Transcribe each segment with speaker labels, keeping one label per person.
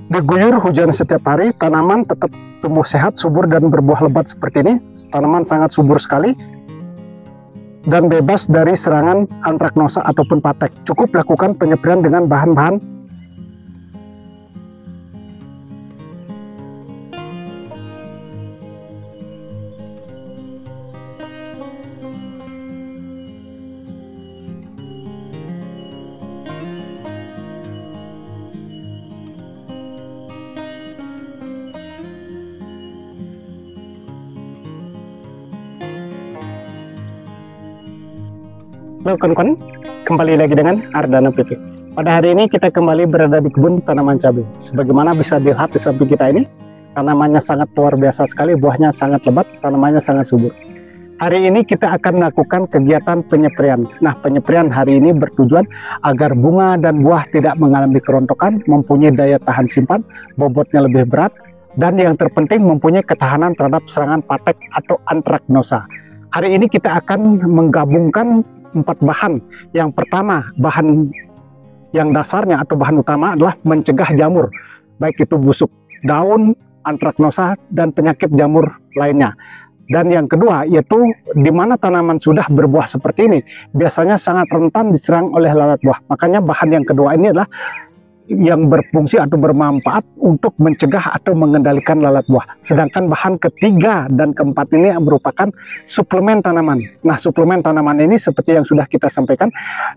Speaker 1: Diguyur hujan setiap hari, tanaman tetap tumbuh sehat, subur, dan berbuah lebat seperti ini. Tanaman sangat subur sekali dan bebas dari serangan antraknosa ataupun patek. Cukup lakukan penyepraian dengan bahan-bahan Halo kawan-kawan, kembali lagi dengan Ardana PP. Pada hari ini kita kembali berada di kebun tanaman cabai. Sebagaimana bisa dilihat di samping kita ini, tanamannya sangat luar biasa sekali, buahnya sangat lebat, tanamannya sangat subur. Hari ini kita akan melakukan kegiatan penyepraian. Nah, penyepraian hari ini bertujuan agar bunga dan buah tidak mengalami kerontokan, mempunyai daya tahan simpan, bobotnya lebih berat, dan yang terpenting mempunyai ketahanan terhadap serangan patek atau antraknosa. Hari ini kita akan menggabungkan 4 bahan. Yang pertama, bahan yang dasarnya atau bahan utama adalah mencegah jamur, baik itu busuk daun, antraknosa, dan penyakit jamur lainnya. Dan yang kedua, yaitu di mana tanaman sudah berbuah seperti ini, biasanya sangat rentan diserang oleh lalat buah. Makanya bahan yang kedua ini adalah yang berfungsi atau bermanfaat untuk mencegah atau mengendalikan lalat buah. Sedangkan bahan ketiga dan keempat ini merupakan suplemen tanaman. Nah, suplemen tanaman ini seperti yang sudah kita sampaikan,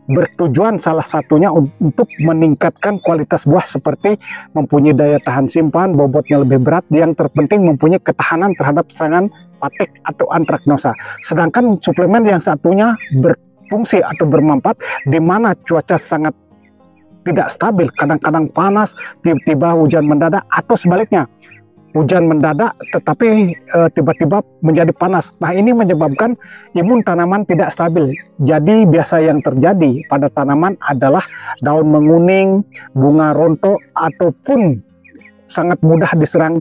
Speaker 1: bertujuan salah satunya untuk meningkatkan kualitas buah seperti mempunyai daya tahan simpan, bobotnya lebih berat, yang terpenting mempunyai ketahanan terhadap serangan patek atau antraknosa. Sedangkan suplemen yang satunya berfungsi atau bermanfaat di mana cuaca sangat tidak stabil, kadang-kadang panas, tiba-tiba hujan mendadak, atau sebaliknya hujan mendadak tetapi tiba-tiba menjadi panas. Nah, ini menyebabkan imun tanaman tidak stabil. Jadi biasa yang terjadi pada tanaman adalah daun menguning, bunga rontok, ataupun sangat mudah diserang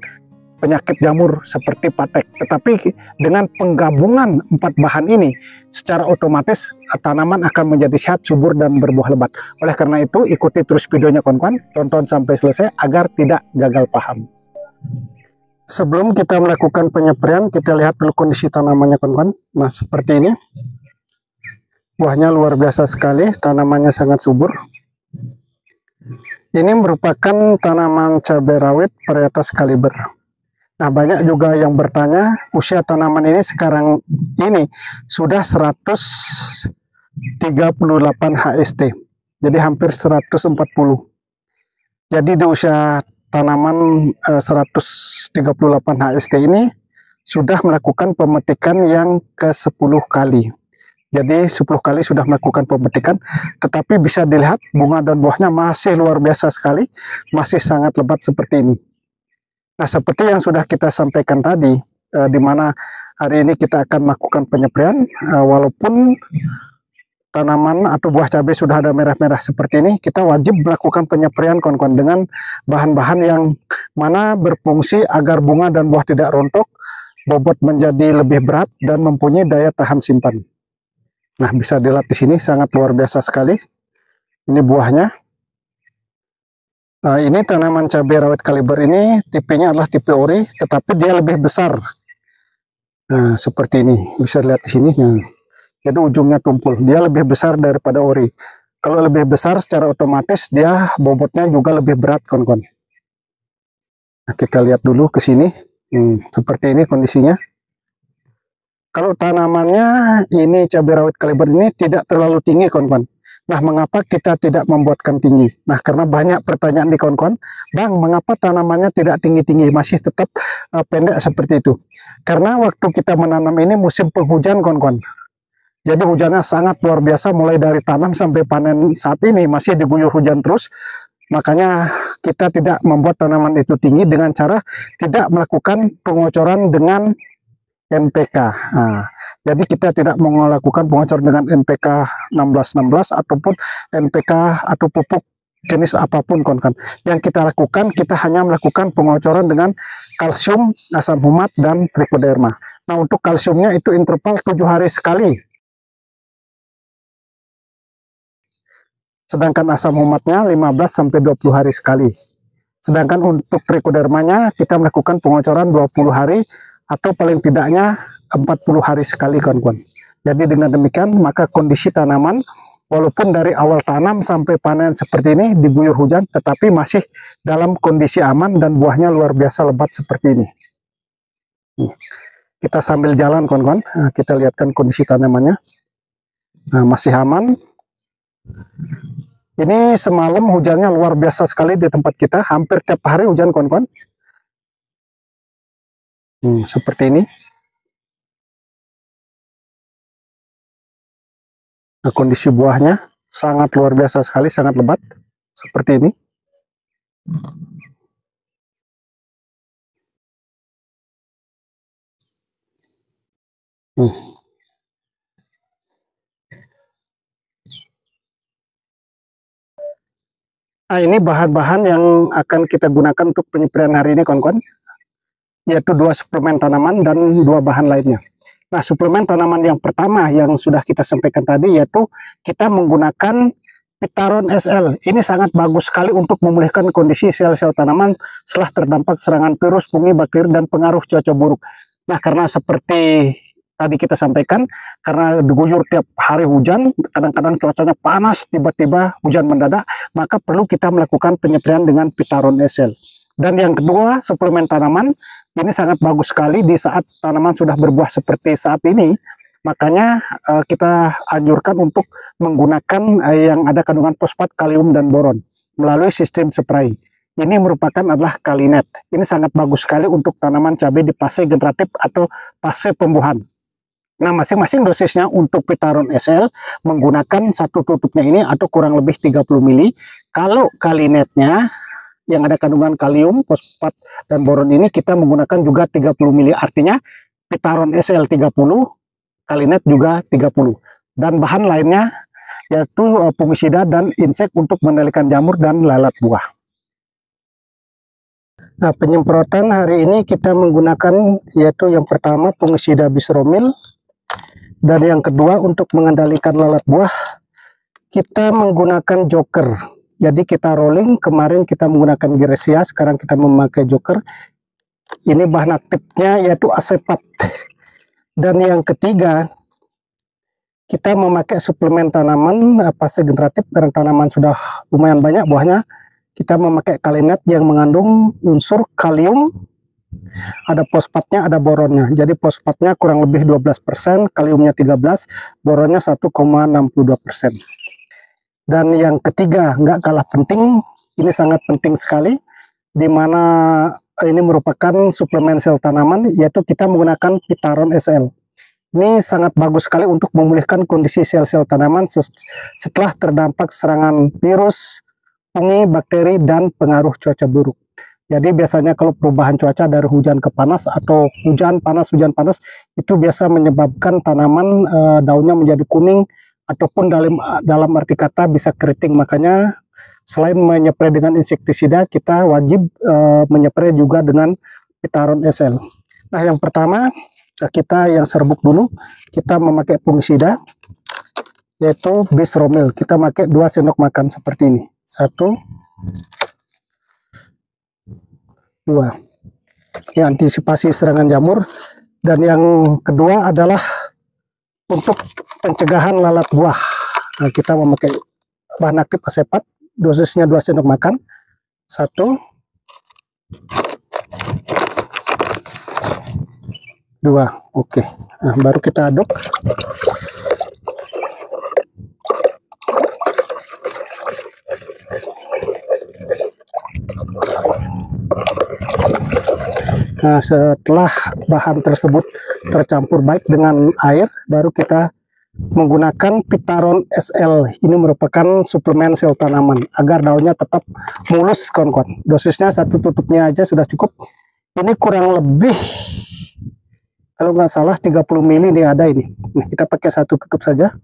Speaker 1: penyakit jamur seperti patek. Tetapi dengan penggabungan 4 bahan ini, secara otomatis tanaman akan menjadi sehat, subur, dan berbuah lebat. Oleh karena itu, ikuti terus videonya kawan-kawan, tonton sampai selesai agar tidak gagal paham. Sebelum kita melakukan penyepraian, kita lihat dulu kondisi tanamannya kawan-kawan. Nah, seperti ini. Buahnya luar biasa sekali, tanamannya sangat subur. Ini merupakan tanaman cabai rawit varietas Kaliber. Nah, banyak juga yang bertanya, usia tanaman ini sekarang ini sudah 138 HST, jadi hampir 140. Jadi di usia tanaman 138 HST ini sudah melakukan pemetikan yang ke-10 kali. Jadi 10 kali sudah melakukan pemetikan, tetapi bisa dilihat bunga dan buahnya masih luar biasa sekali, masih sangat lebat seperti ini. Nah, seperti yang sudah kita sampaikan tadi, di mana hari ini kita akan melakukan penyepraian, walaupun tanaman atau buah cabai sudah ada merah-merah seperti ini, kita wajib melakukan penyepraian kawan-kawan dengan bahan-bahan yang mana berfungsi agar bunga dan buah tidak rontok, bobot menjadi lebih berat, dan mempunyai daya tahan simpan. Nah, bisa dilihat di sini sangat luar biasa sekali. Ini buahnya. Nah, ini tanaman cabai rawit Kaliber ini tipenya adalah tipe ori, tetapi dia lebih besar. Nah, seperti ini, bisa lihat di sini. Nah, jadi ujungnya tumpul, dia lebih besar daripada ori. Kalau lebih besar, secara otomatis dia bobotnya juga lebih berat, kawan-kawan. Nah, kita lihat dulu ke sini. Seperti ini kondisinya. Kalau tanamannya ini cabai rawit Kaliber ini tidak terlalu tinggi, kawan-kawan. Nah, mengapa kita tidak membuatkan tinggi? Nah, karena banyak pertanyaan di kawan-kawan, Bang, mengapa tanamannya tidak tinggi-tinggi, masih tetap pendek seperti itu? Karena waktu kita menanam ini musim penghujan, kawan-kawan. Jadi hujannya sangat luar biasa, mulai dari tanam sampai panen saat ini masih diguyur hujan terus. Makanya kita tidak membuat tanaman itu tinggi dengan cara tidak melakukan pengocoran dengan NPK. Nah, jadi kita tidak melakukan pengocor dengan NPK 1616 ataupun NPK atau pupuk jenis apapun, kawan-kawan. Yang kita lakukan, kita hanya melakukan pengocoran dengan kalsium, asam humat, dan trichoderma. Nah, untuk kalsiumnya itu interval 7 hari sekali. Sedangkan asam humatnya 15-20 hari sekali. Sedangkan untuk trichodermanya kita melakukan pengocoran 20 hari atau paling tidaknya 40 hari sekali, kawan-kawan. Jadi dengan demikian maka kondisi tanaman walaupun dari awal tanam sampai panen seperti ini diguyur hujan, tetapi masih dalam kondisi aman dan buahnya luar biasa lebat seperti ini. Kita sambil jalan, kawan-kawan, kita lihatkan kondisi tanamannya. Nah, masih aman. Ini semalam hujannya luar biasa sekali di tempat kita, hampir tiap hari hujan, kawan-kawan. Seperti ini. Nah, kondisi buahnya sangat luar biasa sekali, sangat lebat, seperti ini. Nah, ini bahan-bahan yang akan kita gunakan untuk penyempraian hari ini, kawan-kawan, yaitu 2 suplemen tanaman dan 2 bahan lainnya. Nah, suplemen tanaman yang pertama yang sudah kita sampaikan tadi, yaitu kita menggunakan Pitaron SL. Ini sangat bagus sekali untuk memulihkan kondisi sel-sel tanaman setelah terdampak serangan virus, fungi, bakteri, dan pengaruh cuaca buruk. Nah, karena seperti tadi kita sampaikan, karena diguyur tiap hari hujan, kadang-kadang cuacanya panas, tiba-tiba hujan mendadak, maka perlu kita melakukan penyempraian dengan Pitaron SL. Dan yang kedua, suplemen tanaman, ini sangat bagus sekali di saat tanaman sudah berbuah seperti saat ini. Makanya kita anjurkan untuk menggunakan yang ada kandungan fosfat, kalium, dan boron melalui sistem spray. Ini merupakan adalah Kalinet. Ini sangat bagus sekali untuk tanaman cabai di fase generatif atau fase pembuahan. Nah, masing-masing dosisnya untuk Pitaron SL menggunakan satu tutupnya ini atau kurang lebih 30 mili. Kalau Kalinetnya yang ada kandungan kalium, fosfat, dan boron ini kita menggunakan juga 30 mili. Artinya Pitaron SL 30, Kalinet juga 30. Dan bahan lainnya yaitu fungisida dan insek untuk mengendalikan jamur dan lalat buah. Nah, penyemprotan hari ini kita menggunakan yaitu yang pertama fungisida Bisromil, dan yang kedua untuk mengendalikan lalat buah kita menggunakan Joker. Jadi kita rolling, kemarin kita menggunakan Giresia, sekarang kita memakai Joker. Ini bahan aktifnya yaitu asepat. Dan yang ketiga, kita memakai suplemen tanaman fase generatif karena tanaman sudah lumayan banyak buahnya. Kita memakai Kalinet yang mengandung unsur kalium, ada fosfatnya, ada boronnya. Jadi fosfatnya kurang lebih 12%, kaliumnya 13%, boronnya 1,62%. Dan yang ketiga, nggak kalah penting, ini sangat penting sekali, di mana ini merupakan suplemen sel tanaman, yaitu kita menggunakan Pitaron SL. Ini sangat bagus sekali untuk memulihkan kondisi sel-sel tanaman setelah terdampak serangan virus, fungi, bakteri, dan pengaruh cuaca buruk. Jadi biasanya kalau perubahan cuaca dari hujan ke panas atau hujan panas, itu biasa menyebabkan tanaman daunnya menjadi kuning, ataupun dalam arti kata bisa keriting. Makanya selain menyepray dengan insektisida, kita wajib menyepray juga dengan Pitaron SL. Nah, yang pertama kita yang serbuk dulu, kita memakai fungisida yaitu Bisromil. Kita pakai 2 sendok makan seperti ini. 1, 2. Ini antisipasi serangan jamur. Dan yang kedua adalah untuk pencegahan lalat buah. Nah, kita memakai bahan aktif asepat, dosisnya 2 sendok makan. 1, 2. Oke. Nah, baru kita aduk. Nah, setelah bahan tersebut tercampur baik dengan air, baru kita menggunakan Pitaron SL. Ini merupakan suplemen sel tanaman agar daunnya tetap mulus, kawan-kawan. Dosisnya 1 tutupnya aja sudah cukup. Ini kurang lebih, kalau nggak salah 30 mili ini ada ini. Nah, kita pakai 1 tutup saja.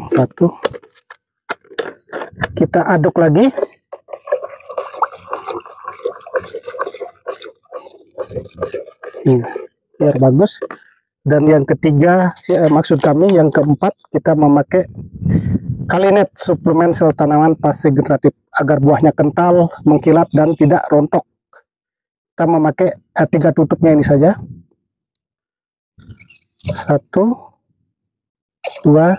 Speaker 1: 1. Kita aduk lagi. Biar bagus. Dan yang ketiga, maksud kami yang keempat, kita memakai Kalinet suplemen sel tanaman fase generatif agar buahnya kental, mengkilat, dan tidak rontok. Kita memakai 3 tutupnya ini saja. 1, 2,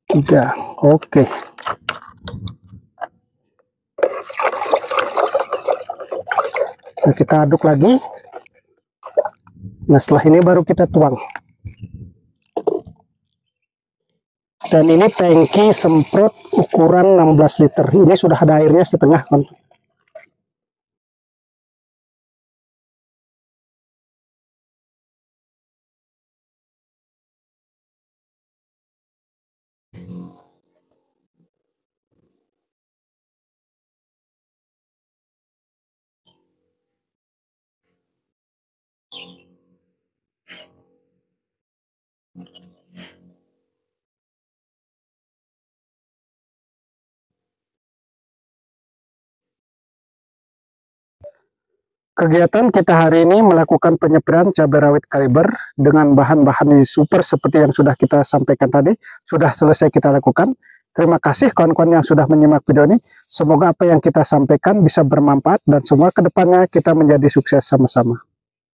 Speaker 1: 3. Oke. Nah, kita aduk lagi. Nah, setelah ini baru kita tuang. Dan ini tangki semprot ukuran 16 liter. Ini sudah ada airnya setengah, kan. Kegiatan kita hari ini melakukan penyepraian cabai rawit kaliber dengan bahan-bahan super seperti yang sudah kita sampaikan tadi, sudah selesai kita lakukan. Terima kasih kawan-kawan yang sudah menyimak video ini. Semoga apa yang kita sampaikan bisa bermanfaat dan semua kedepannya kita menjadi sukses sama-sama.